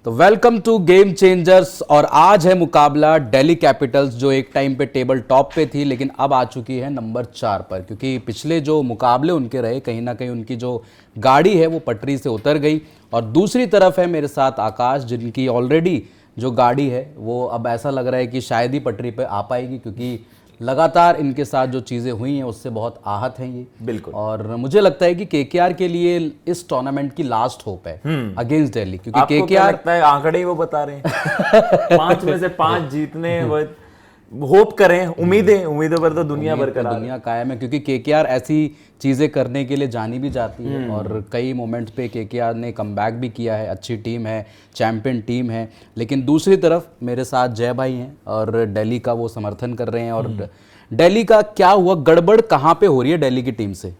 तो welcome to game changers. और आज है मुकाबला दिल्ली कैपिटल्स, जो एक टाइम पे टेबल टॉप पे थी लेकिन अब आ चुकी है नंबर 4 पर, क्योंकि पिछले जो मुकाबले उनके रहे कहीं ना कहीं उनकी जो गाड़ी है वो पटरी से उतर गई। और दूसरी तरफ है मेरे साथ आकाश, जिनकी ऑलरेडी जो गाड़ी है वो अब ऐसा लग रहा है कि शायद ही पटरी पे आ पाएगी, क्योंकि लगातार इनके साथ जो चीज़ें हुई हैं उससे बहुत आहत हैं ये। बिल्कुल। और मुझे लगता है कि केकेआर के लिए इस टूर्नामेंट की लास्ट होप है अगेंस्ट दिल्ली, क्योंकि केकेआर लगता है आंकड़े ही वो बता रहे हैं 5 में से 5 जीतने, वो होप करें, उम्मीदों पर तो दुनिया बरकरार है। दुनिया कायम है, क्योंकि केकेआर ऐसी चीज़ें करने के लिए जानी भी जाती है और कई मोमेंट्स पे केकेआर ने कमबैक भी किया है। अच्छी टीम है, चैंपियन टीम है। लेकिन दूसरी तरफ मेरे साथ जय भाई हैं और दिल्ली का वो समर्थन कर रहे हैं। और दिल्ली का क्या हुआ, गड़बड़ कहाँ पे हो रही है दिल्ली की टीम से?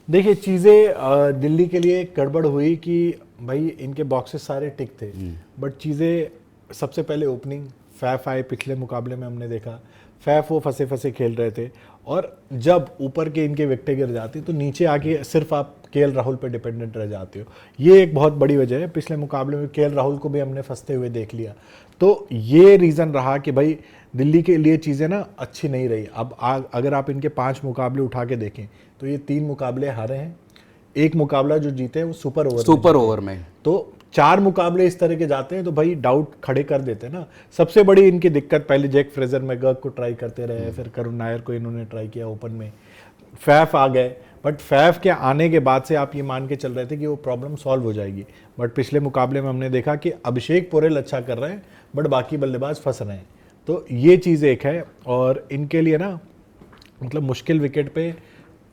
देखिए, चीज़ें दिल्ली के लिए गड़बड़ हुई कि भाई इनके बॉक्सेस सारे टिक थे, बट चीज़ें सबसे पहले ओपनिंग फैफ आए। पिछले मुकाबले में हमने देखा फैफ वो फंसे खेल रहे थे, और जब ऊपर के इनके विकेटें गिर जाती तो नीचे आके सिर्फ आप केएल राहुल पे डिपेंडेंट रह जाते हो। ये एक बहुत बड़ी वजह है। पिछले मुकाबले में केएल राहुल को भी हमने फंसते हुए देख लिया, तो ये रीज़न रहा कि भाई दिल्ली के लिए चीज़ें ना अच्छी नहीं रही। अब अगर आप इनके 5 मुकाबले उठा के देखें तो ये 3 मुकाबले हारे हैं, एक मुकाबला जो जीते हैं वो सुपर ओवर में। तो 4 मुकाबले इस तरह के जाते हैं तो भाई डाउट खड़े कर देते हैं ना। सबसे बड़ी इनकी दिक्कत, पहले जैक फ्रेजर मैकगर्क को ट्राई करते रहे, फिर करुण नायर को इन्होंने ट्राई किया ओपन में, फैफ आ गए, बट फैफ के आने के बाद से आप ये मान के चल रहे थे कि वो प्रॉब्लम सॉल्व हो जाएगी। बट पिछले मुकाबले में हमने देखा कि अभिषेक पोरेल अच्छा कर रहे हैं बट बाकी बल्लेबाज फंस रहे हैं। तो ये चीज़ एक है, और इनके लिए ना मतलब मुश्किल विकेट पे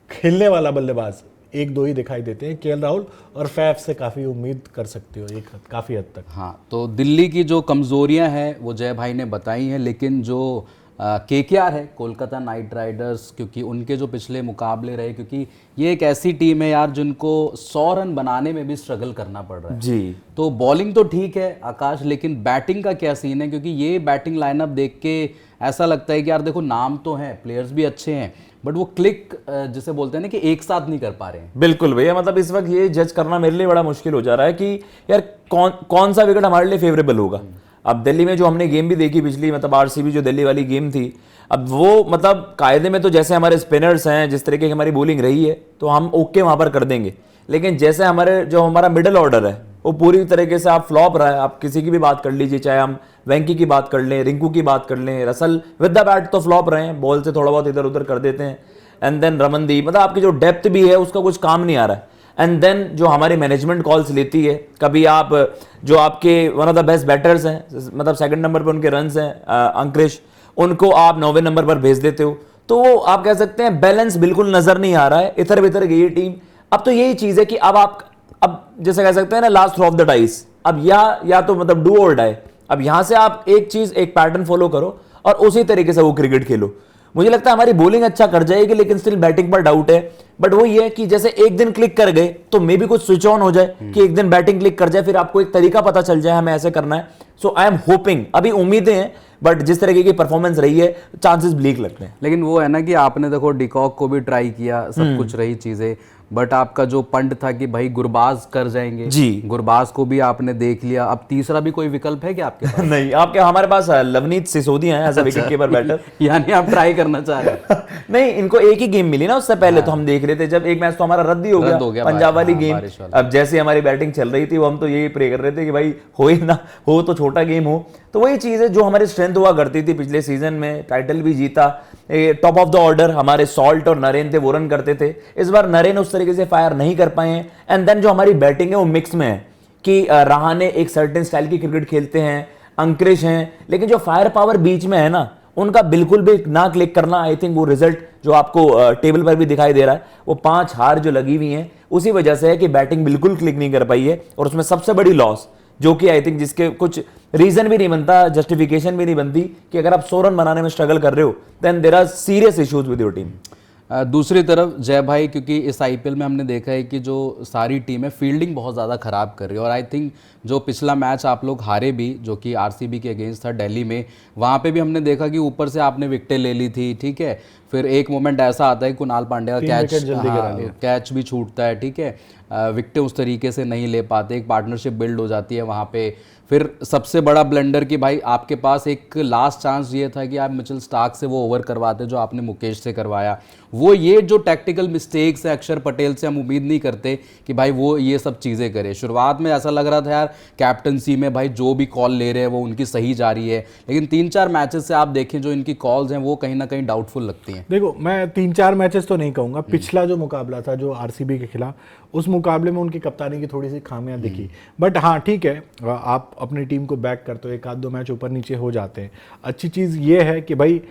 खेलने वाला बल्लेबाज 1-2 ही दिखाई देते हैं। केएल राहुल और फैफ से काफ़ी उम्मीद कर सकते हो काफ़ी हद तक। हाँ, तो दिल्ली की जो कमज़ोरियां हैं वो जय भाई ने बताई हैं, लेकिन जो केकेआर है, कोलकाता नाइट राइडर्स, क्योंकि उनके जो पिछले मुकाबले रहे, क्योंकि ये एक ऐसी टीम है यार जिनको 100 रन बनाने में भी स्ट्रगल करना पड़ रहा है जी। तो बॉलिंग तो ठीक है आकाश, लेकिन बैटिंग का क्या सीन है? क्योंकि ये बैटिंग लाइनअप देख के ऐसा लगता है कि यार देखो, नाम तो है, प्लेयर्स भी अच्छे हैं, बट वो क्लिक जिसे बोलते हैं ना कि एक साथ नहीं कर पा रहे हैं। बिल्कुल भैया, मतलब इस वक्त ये जज करना मेरे लिए बड़ा मुश्किल हो जा रहा है कि यार कौन सा विकेट हमारे लिए फेवरेबल होगा। अब दिल्ली में जो हमने गेम भी देखी पिछली, मतलब आरसीबी जो दिल्ली वाली गेम थी, अब वो मतलब कायदे में तो जैसे हमारे स्पिनर्स हैं, जिस तरीके की हमारी बॉलिंग रही है तो हम ओके वहां पर कर देंगे, लेकिन जैसे हमारा मिडिल ऑर्डर है वो पूरी तरीके से आप फ्लॉप रहा है। आप किसी की भी बात कर लीजिए, चाहे हम वेंकी की बात कर लें, रिंकू की बात कर लें, रसल विद द बैट तो फ्लॉप रहे हैं, बॉल से थोड़ा बहुत इधर उधर कर देते हैं। एंड देन रमनदीप, मतलब आपकी जो डेप्थ भी है उसका कुछ काम नहीं आ रहा है। एंड देन जो हमारी मैनेजमेंट कॉल्स लेती है, कभी आप जो आपके one of the best batters हैं, मतलब सेकंड नंबर पर उनके रन्स हैं अंक्रिश, उनको आप 9वें नंबर पर भेज देते हो, तो वो आप कह सकते हैं बैलेंस बिल्कुल नजर नहीं आ रहा है, इधर बिधर गई टीम। अब तो यही चीज है कि अब जैसे कह सकते हैं ना, last throw of the dice, अब या तो मतलब डू और डाई। अब यहां से आप एक पैटर्न फॉलो करो और उसी तरीके से वो क्रिकेट खेलो। मुझे लगता है हमारी बॉलिंग अच्छा कर जाएगी, लेकिन स्टिल बैटिंग पर डाउट है। बट वो ये है कि जैसे एक दिन क्लिक कर गए तो मे भी कुछ स्विच ऑन हो जाए, कि एक दिन बैटिंग क्लिक कर जाए, फिर आपको एक तरीका पता चल जाए हमें ऐसे करना है। सो आई एम होपिंग, अभी उम्मीदें हैं, बट जिस तरीके की परफॉर्मेंस रही है चांसेस ब्लीक लगते हैं। लेकिन वो है ना कि आपने देखो डिकॉक को भी ट्राई किया, सब कुछ रही चीजें, बट आपका जो पंड था कि भाई गुरबाज कर जाएंगे जी, गुरबाज को भी आपने देख लिया। अब तीसरा भी कोई विकल्प है क्या आपके पास? नहीं, हमारे पास लवनीत सिसोदिया है as a wicket keeper batter. यानी आप ट्राई करना चाह रहे हैं? नहीं, इनको एक ही गेम मिली ना, उससे पहले तो हम देख रहे थे, जब एक मैच तो हमारा रद्द ही हो गया पंजाब वाली गेम। अब जैसे हमारी बैटिंग चल रही थी, वो हम तो यही प्रे कर रहे थे कि भाई हो ही ना हो, तो छोटा गेम हो। तो वही चीज है जो हमारी स्ट्रेंथ हुआ करती थी पिछले सीजन में, टाइटल भी जीता। टॉप ऑफ द ऑर्डर हमारे सॉल्ट और नरेन थे, वो रन करते थे। इस बार नरेन उस तरीके से फायर नहीं कर पाए हैं। एंड देन जो हमारी बैटिंग है वो मिक्स में है कि रहाणे एक सर्टेन स्टाइल की क्रिकेट खेलते हैं, अंक्रिश हैं, लेकिन जो फायर पावर बीच में है ना, उनका बिल्कुल भी ना क्लिक करना। आई थिंक वो रिजल्ट जो आपको टेबल पर भी दिखाई दे रहा है, वो 5 हार जो लगी हुई हैं उसी वजह से है कि बैटिंग बिल्कुल क्लिक नहीं कर पाई है। और उसमें सबसे बड़ी लॉस जो कि आई थिंक जिसके कुछ रीजन भी नहीं बनता, जस्टिफिकेशन भी नहीं बनती, कि अगर आप 100 रन बनाने में स्ट्रगल कर रहे हो then there are serious issues with your team. दूसरी तरफ जय भाई, क्योंकि इस आईपीएल में हमने देखा है कि जो सारी टीम है फील्डिंग बहुत ज़्यादा ख़राब कर रही है। और आई थिंक जो पिछला मैच आप लोग हारे भी, जो कि आरसीबी के अगेंस्ट था दिल्ली में, वहाँ पे भी हमने देखा कि ऊपर से आपने विकेटें ले ली थी, ठीक है, फिर एक मोमेंट ऐसा आता है कि कुणाल पांड्या का 3 विकेट जल्दी गिरा लिया। कैच भी छूटता है, ठीक है, विकेटें उस तरीके से नहीं ले पाते, एक पार्टनरशिप बिल्ड हो जाती है वहाँ पे। फिर सबसे बड़ा ब्लंडर कि भाई आपके पास एक लास्ट चांस ये था कि आप मिचेल स्टार्क से वो ओवर करवाते जो आपने मुकेश से करवाया। वो ये जो टैक्टिकल मिस्टेक्स है अक्षर पटेल से हम उम्मीद नहीं करते कि भाई वो ये सब चीज़ें करे। शुरुआत में ऐसा लग रहा था यार कैप्टनसी में भाई जो भी कॉल ले रहे हैं वो उनकी सही जा रही है, लेकिन 3-4 मैचेस से आप देखें जो इनकी कॉल्स हैं वो कहीं ना कहीं डाउटफुल लगती हैं। देखो मैं 3-4 मैचेस तो नहीं कहूंगा, पिछला जो मुकाबला था जो आरसीबी के खिलाफ, उस मुकाबले में उनकी कप्तानी की थोड़ी सी खामियां दिखी। बट हाँ ठीक है, आप अपनी टीम को बैक करते हो, 1-2 मैच ऊपर नीचे हो जाते हैं। अच्छी चीज़ ये है कि भाई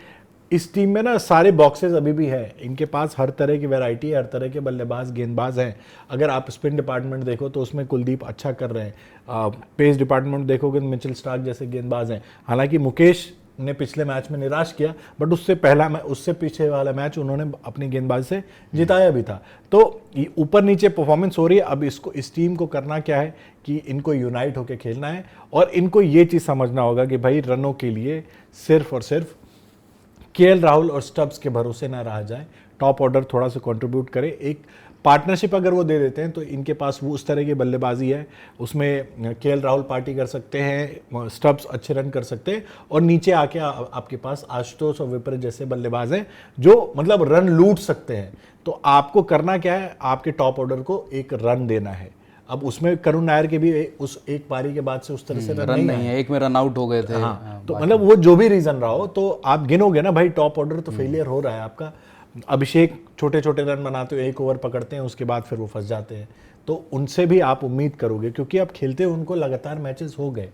इस टीम में ना सारे बॉक्सेस अभी भी है, इनके पास हर तरह की वैरायटी है, हर तरह के बल्लेबाज गेंदबाज हैं। अगर आप स्पिन डिपार्टमेंट देखो तो उसमें कुलदीप अच्छा कर रहे हैं, पेस डिपार्टमेंट देखोगे तो मिचेल स्टार्क जैसे गेंदबाज हैं। हालांकि मुकेश ने पिछले मैच में निराश किया, बट उससे पीछे वाला मैच उन्होंने अपनी गेंदबाजी से जिताया भी था। तो ऊपर नीचे परफॉर्मेंस हो रही है। अब इस टीम को करना क्या है कि इनको यूनाइट होकर खेलना है, और इनको ये चीज़ समझना होगा कि भाई रनों के लिए सिर्फ और सिर्फ केएल राहुल और स्टब्स के भरोसे ना रहा जाए। टॉप ऑर्डर थोड़ा सा कंट्रीब्यूट करे, एक पार्टनरशिप अगर वो दे देते हैं तो इनके पास वो उस तरह की बल्लेबाजी है, उसमें केएल राहुल पार्टी कर सकते हैं, स्टब्स अच्छे रन कर सकते हैं, और नीचे आके आपके पास आशुतोष और विपरीत जैसे बल्लेबाज हैं जो मतलब रन लूट सकते हैं। तो आपको करना क्या है, आपके टॉप ऑर्डर को एक रन देना है। अब उसमें करुण नायर के भी उस एक पारी के बाद से उस तरह से रन नहीं है, एक में रन आउट हो गए थे। हाँ, तो मतलब वो जो भी रीजन रहा हो, तो आप गिनोगे ना भाई टॉप ऑर्डर तो फेलियर हो रहा है आपका। अभिषेक छोटे छोटे रन बनाते हो, 1 ओवर पकड़ते हैं, उसके बाद फिर वो फंस जाते हैं। तो उनसे भी आप उम्मीद करोगे, क्योंकि आप खेलते हो उनको लगातार मैचेस हो गए,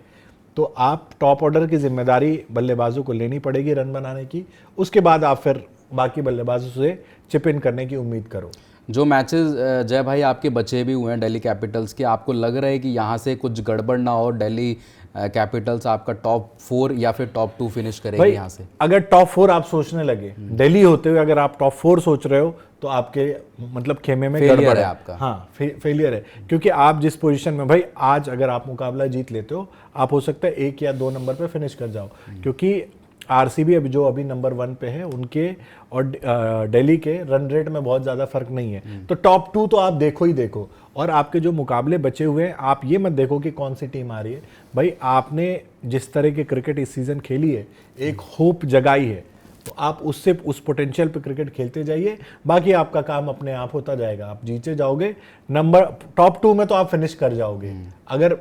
तो आप टॉप ऑर्डर की जिम्मेदारी बल्लेबाजों को लेनी पड़ेगी रन बनाने की। उसके बाद आप फिर बाकी बल्लेबाजों से चिप इन करने की उम्मीद करो। जो मैचेस जय भाई आपके बचे भी हुए हैं दिल्ली कैपिटल्स के, आपको लग रहा है कि यहाँ से कुछ गड़बड़ ना हो, दिल्ली कैपिटल्स आपका टॉप 4 या फिर टॉप 2 फिनिश करेगी यहाँ से? अगर टॉप 4 आप सोचने लगे दिल्ली होते हुए, अगर आप टॉप 4 सोच रहे हो तो आपके मतलब खेमे में गड़बड़ है आपका। हाँ फेलियर है, क्योंकि आप जिस पोजीशन में भाई आज अगर आप मुकाबला जीत लेते हो, आप हो सकता है 1 या 2 नंबर पे फिनिश कर जाओ, क्योंकि आरसीबी अभी नंबर 1 पे है, उनके और दिल्ली के रन रेट में बहुत ज़्यादा फर्क नहीं है। तो टॉप 2 तो आप देखो ही देखो, और आपके जो मुकाबले बचे हुए हैं आप ये मत देखो कि कौन सी टीम आ रही है। भाई आपने जिस तरह की क्रिकेट इस सीज़न खेली है, एक होप जगाई है, तो आप उससे उस पोटेंशियल पे क्रिकेट खेलते जाइए, बाकी आपका काम अपने आप होता जाएगा, आप जीते जाओगे। टॉप 2 में तो आप फिनिश कर जाओगे। अगर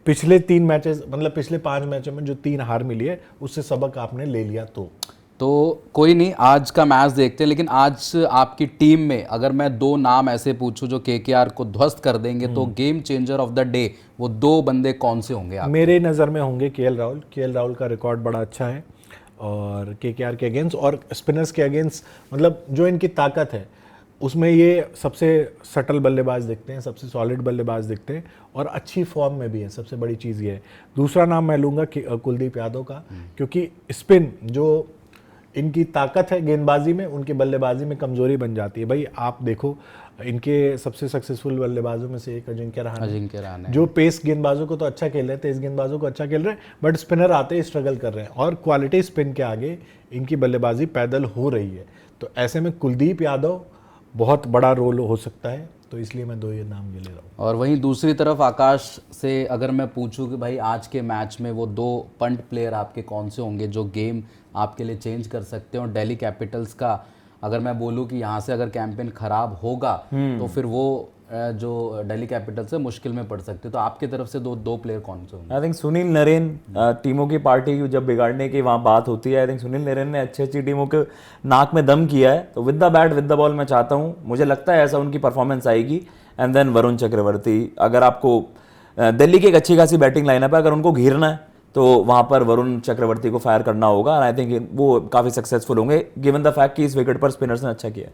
पिछले 3 मैचेस मतलब पिछले 5 मैचों में जो 3 हार मिली है उससे सबक आपने ले लिया तो कोई नहीं, आज का मैच देखते हैं। लेकिन आज आपकी टीम में अगर मैं 2 नाम ऐसे पूछूं जो केकेआर को ध्वस्त कर देंगे, तो game changer of the day वो 2 बंदे कौन से होंगे आप? मेरे नज़र में होंगे केएल राहुल का रिकॉर्ड बड़ा अच्छा है, और केकेआर के अगेंस्ट और स्पिनर्स के अगेंस्ट मतलब जो इनकी ताकत है उसमें ये सबसे सटल बल्लेबाज दिखते हैं, सबसे सॉलिड बल्लेबाज दिखते हैं, और अच्छी फॉर्म में भी है। सबसे बड़ी चीज़ ये है। दूसरा नाम मैं लूँगा कुलदीप यादव का, क्योंकि स्पिन जो इनकी ताकत है गेंदबाजी में, उनकी बल्लेबाजी में कमज़ोरी बन जाती है। भाई आप देखो इनके सबसे सक्सेसफुल बल्लेबाजों में से एक अजिंक्य रहाणे, जो पेस गेंदबाजों को तो अच्छा खेल रहे हैं, तेज गेंदबाजों को अच्छा खेल रहे हैं, बट स्पिनर आते ही स्ट्रगल कर रहे हैं, और क्वालिटी स्पिन के आगे इनकी बल्लेबाजी पैदल हो रही है। तो ऐसे में कुलदीप यादव बहुत बड़ा रोल हो सकता है, तो इसलिए मैं 2 ये नाम ले रहा हूँ। और वहीं दूसरी तरफ आकाश से अगर मैं पूछूं कि भाई आज के मैच में वो 2 पंट प्लेयर आपके कौन से होंगे जो गेम आपके लिए चेंज कर सकते हैं? और दिल्ली कैपिटल्स का अगर मैं बोलूं कि यहाँ से अगर कैंपेन खराब होगा तो फिर वो जो दिल्ली कैपिटल्स है मुश्किल में पड़ सकते, तो आपकी तरफ से 2 प्लेयर कौन से होंगे? आई थिंक सुनील नरेन, टीमों की पार्टी जब बिगाड़ने की वहाँ बात होती है, आई थिंक सुनील नरेन ने अच्छी टीमों के नाक में दम किया है। तो with the bat with the ball मैं चाहता हूँ, मुझे लगता है ऐसा उनकी परफॉर्मेंस आएगी। एंड देन वरुण चक्रवर्ती, अगर आपको दिल्ली की एक अच्छी खासी बैटिंग लाइनअप है, अगर उनको घेरना है तो वहाँ पर वरुण चक्रवर्ती को फायर करना होगा। और आई थिंक वो काफ़ी सक्सेसफुल होंगे गिवन द फैक्ट कि इस विकेट पर स्पिनर्स ने अच्छा किया।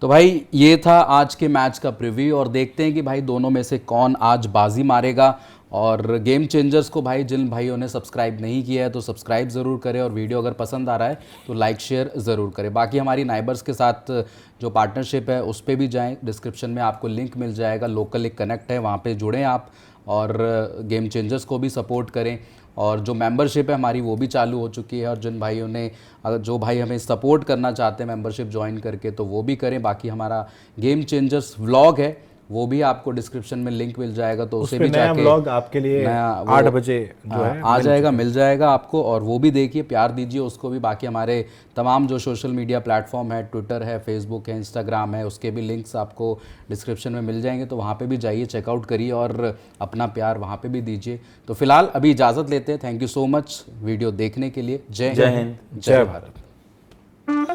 तो भाई ये था आज के मैच का प्रीव्यू, और देखते हैं कि भाई दोनों में से कौन आज बाजी मारेगा। और गेम चेंजर्स को भाई जिन भाइयों ने सब्सक्राइब नहीं किया है तो सब्सक्राइब ज़रूर करें, और वीडियो अगर पसंद आ रहा है तो लाइक शेयर ज़रूर करें। बाकी हमारी नाइबर्स के साथ जो पार्टनरशिप है उस पर भी जाएं, डिस्क्रिप्शन में आपको लिंक मिल जाएगा, लोकल एक कनेक्ट है, वहाँ पे जुड़ें आप। और गेम चेंजर्स को भी सपोर्ट करें। और जो मेंबरशिप है हमारी वो भी चालू हो चुकी है, और जिन भाइयों ने अगर जो भाई हमें सपोर्ट करना चाहते हैं मेंबरशिप ज्वाइन करके तो वो भी करें। बाकी हमारा गेम चेंजर्स व्लॉग है वो भी आपको डिस्क्रिप्शन में लिंक मिल जाएगा, तो उसे भी नया जाके व्लॉग आपके लिए 8 बजे जो है आ जाएगा, मिल जाएगा आपको, और वो भी देखिए, प्यार दीजिए उसको भी। बाकी हमारे तमाम जो सोशल मीडिया प्लेटफॉर्म है, ट्विटर है, फेसबुक है, इंस्टाग्राम है, उसके भी लिंक्स आपको डिस्क्रिप्शन में मिल जाएंगे, तो वहाँ पे भी जाइए, चेकआउट करिए और अपना प्यार वहाँ पे भी दीजिए। तो फिलहाल अभी इजाज़त लेते हैं। Thank you so much video देखने के लिए। जय जय हिंद, जय भारत।